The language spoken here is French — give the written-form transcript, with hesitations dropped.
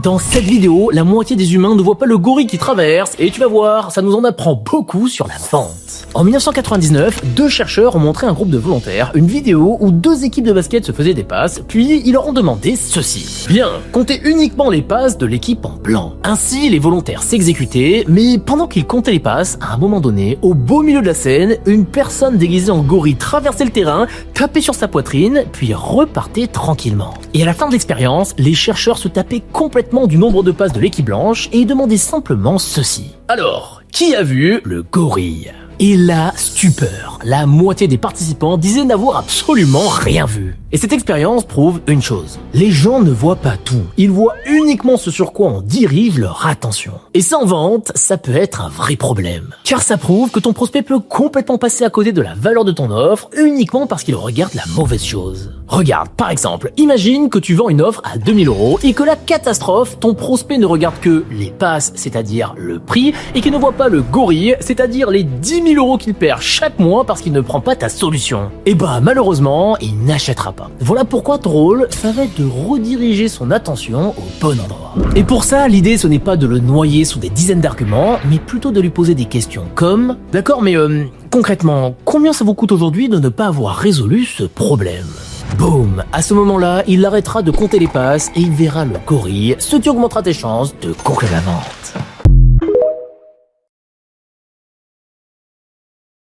Dans cette vidéo, la moitié des humains ne voient pas le gorille qui traverse, et tu vas voir, ça nous en apprend beaucoup sur la vente. En 1999, deux chercheurs ont montré à un groupe de volontaires une vidéo où deux équipes de basket se faisaient des passes, puis ils leur ont demandé ceci. Bien, comptez uniquement les passes de l'équipe en blanc. Ainsi, les volontaires s'exécutaient, mais pendant qu'ils comptaient les passes, à un moment donné, au beau milieu de la scène, une personne déguisée en gorille traversait le terrain, tapait sur sa poitrine, puis repartait tranquillement. Et à la fin de l'expérience, les chercheurs se tapaient complètement du nombre de passes de l'équipe blanche et demandaient simplement ceci. Alors, qui a vu le gorille ? Et la stupeur. La moitié des participants disaient n'avoir absolument rien vu. Et cette expérience prouve une chose. Les gens ne voient pas tout. Ils voient uniquement ce sur quoi on dirige leur attention. Et ça en vente, ça peut être un vrai problème. Car ça prouve que ton prospect peut complètement passer à côté de la valeur de ton offre uniquement parce qu'il regarde la mauvaise chose. Regarde, par exemple, imagine que tu vends une offre à 2000 € et que la catastrophe, ton prospect ne regarde que les passes, c'est-à-dire le prix, et qu'il ne voit pas le gorille, c'est-à-dire les 10 000 € qu'il perd chaque mois parce qu'il ne prend pas ta solution. Et bah malheureusement, il n'achètera pas. Voilà pourquoi ton rôle, ça va être de rediriger son attention au bon endroit. Et pour ça, l'idée ce n'est pas de le noyer sous des dizaines d'arguments, mais plutôt de lui poser des questions comme « D'accord, mais concrètement, combien ça vous coûte aujourd'hui de ne pas avoir résolu ce problème ?» Boum! À ce moment-là, il arrêtera de compter les passes et il verra le gorille, ce qui augmentera tes chances de conclure la vente.